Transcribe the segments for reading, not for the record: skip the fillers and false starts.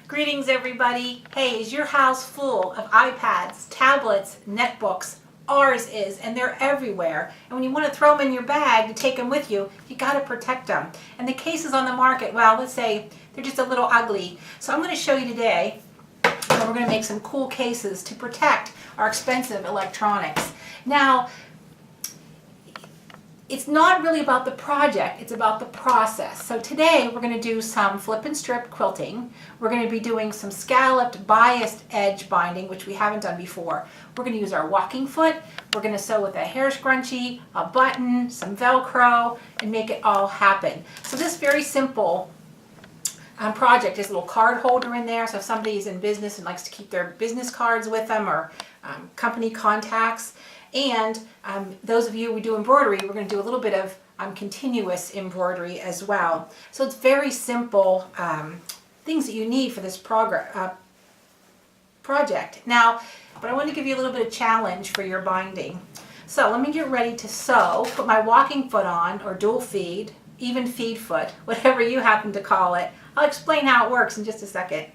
Greetings everybody. Hey, is your house full of iPads, tablets, netbooks? Ours is, and they're everywhere. And when you want to throw them in your bag to take them with you, you got to protect them. And the cases on the market, well, let's say they're just a little ugly. So I'm going to show you today how we're going to make some cool cases to protect our expensive electronics. Now, it's not really about the project, it's about the process. So today we're going to do some flip and strip quilting. We're going to be doing some scalloped biased edge binding, which we haven't done before. We're going to use our walking foot. We're going to sew with a hair scrunchie, a button, some Velcro, and make it all happen. So this very simple project is a little card holder in there. So if somebody's in business and likes to keep their business cards with them or company contacts. And those of you who do embroidery, we're going to do a little bit of continuous embroidery as well. So it's very simple things that you need for this project. Now, but I want to give you a little bit of challenge for your binding. So let me get ready to sew, put my walking foot on, or dual feed, even feed foot, whatever you happen to call it. I'll explain how it works in just a second.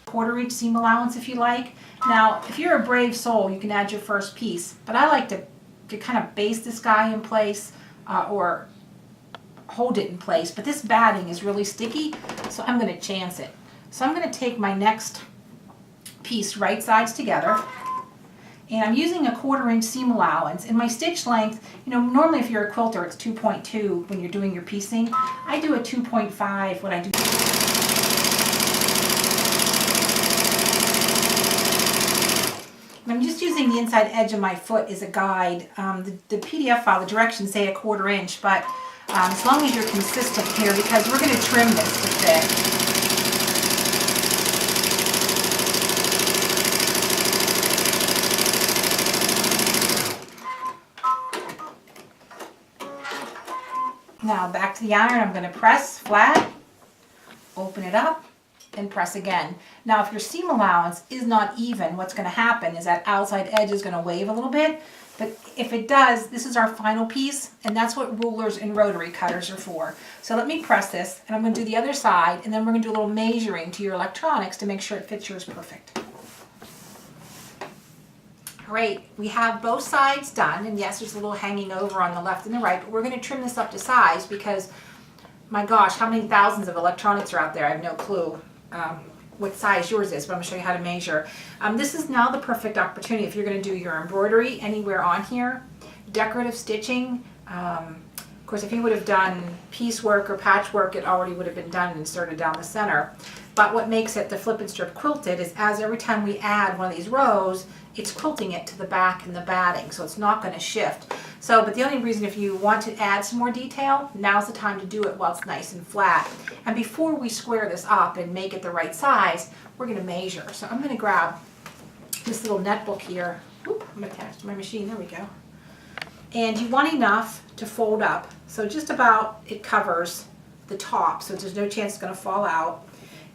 1/4 inch seam allowance if you like. Now, if you're a brave soul, you can add your first piece, but I like to kind of base this guy in place or hold it in place, but this batting is really sticky, so I'm going to chance it. So I'm going to take my next piece right sides together, and I'm using a 1/4 inch seam allowance. And my stitch length, you know, normally if you're a quilter it's 2.2 when you're doing your piecing. I do a 2.5 when I do. I'm just using the inside edge of my foot as a guide. The PDF file, the directions say a 1/4 inch, but as long as you're consistent here, because we're going to trim this to fit. Now back to the iron, I'm going to press flat, open it up, and press again. Now if your seam allowance is not even, what's going to happen is that outside edge is going to wave a little bit, but if it does, this is our final piece, and that's what rulers and rotary cutters are for. So let me press this, and I'm going to do the other side, and then we're going to do a little measuring to your electronics to make sure it fits yours perfect. Great, we have both sides done, and yes, there's a little hanging over on the left and the right, but we're going to trim this up to size because, my gosh, how many thousands of electronics are out there? I have no clue what size yours is, but I'm going to show you how to measure. This is now the perfect opportunity if you're going to do your embroidery anywhere on here, decorative stitching. Of course, if you would have done piecework or patchwork, it already would have been done and inserted down the center. But what makes it the flip and strip quilted is as every time we add one of these rows, it's quilting it to the back and the batting, so it's not going to shift. So, but the only reason if you want to add some more detail, now's the time to do it while it's nice and flat. And before we square this up and make it the right size, we're going to measure. So I'm going to grab this little netbook here. Oop, I'm attached to my machine. There we go. And you want enough to fold up, so just about it covers the top, so there's no chance it's going to fall out.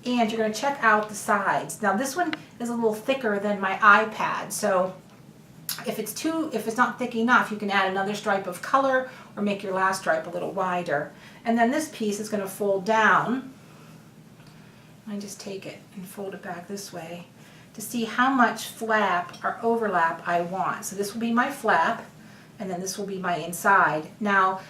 And you're going to check out the sides. Now this one is a little thicker than my iPad, so if it's not thick enough, you can add another stripe of color or make your last stripe a little wider. And then this piece is going to fold down. I just take it and fold it back this way to see how much flap or overlap I want. So this will be my flap, and then this will be my inside. Now,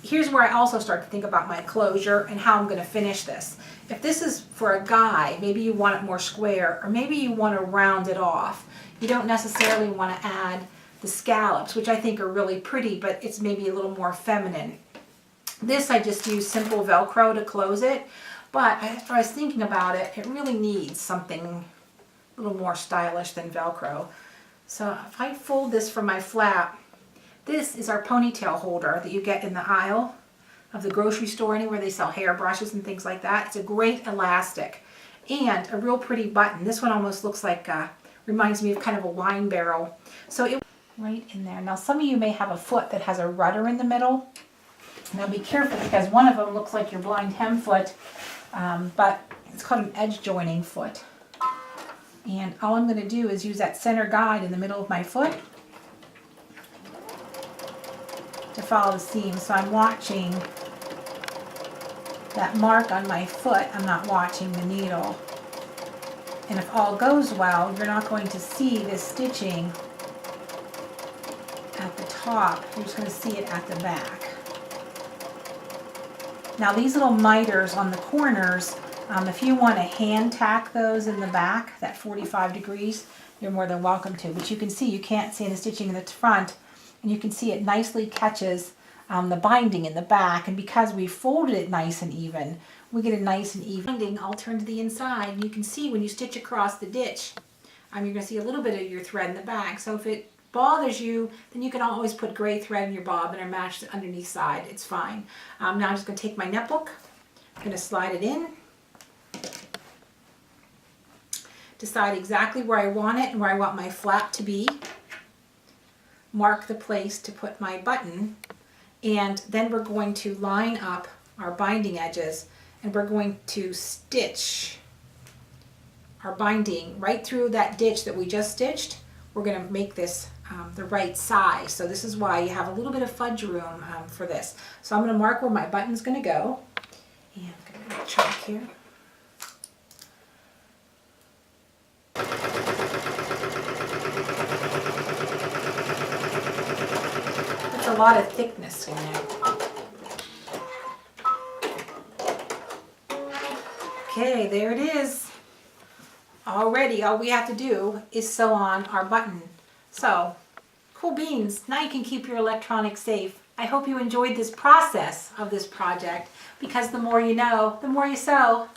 here's where I also start to think about my closure and how I'm going to finish this. If this is for a guy, maybe you want it more square, or maybe you want to round it off. You don't necessarily want to add the scallops, which I think are really pretty, but it's maybe a little more feminine. This I just use simple Velcro to close it, but after I was thinking about it, it really needs something a little more stylish than Velcro. So if I fold this from my flap, this is our ponytail holder that you get in the aisle of the grocery store, anywhere they sell hair brushes and things like that. It's a great elastic and a real pretty button. This one almost looks like, reminds me of kind of a wine barrel. So it right in there. Now some of you may have a foot that has a rudder in the middle. Now be careful because one of them looks like your blind hem foot, but it's called an edge joining foot. And all I'm going to do is use that center guide in the middle of my foot to follow the seam. So I'm watching that mark on my foot, I'm not watching the needle. And if all goes well, you're not going to see this stitching at the top. You're just going to see it at the back. Now these little miters on the corners, if you want to hand tack those in the back, that 45 degrees, you're more than welcome to. But you can see, you can't see the stitching in the front, and you can see it nicely catches the binding in the back. And because we folded it nice and even, we get a nice and even binding. I'll turn to the inside, and you can see when you stitch across the ditch, you're going to see a little bit of your thread in the back. So if it bothers you, then you can always put gray thread in your bobbin or match the underneath side. It's fine. Now I'm just going to take my netbook. I'm going to slide it in. Decide exactly where I want it and where I want my flap to be. Mark the place to put my button. And then we're going to line up our binding edges, and we're going to stitch our binding right through that ditch that we just stitched. We're going to make this the right size. So this is why you have a little bit of fudge room for this. So I'm going to mark where my button's going to go. And I'm going to chalk here. That's a lot of thickness in there. Okay, there it is. Already, all we have to do is sew on our button. So, cool beans. Now you can keep your electronics safe. I hope you enjoyed this process of this project, because the more you know, the more you sew.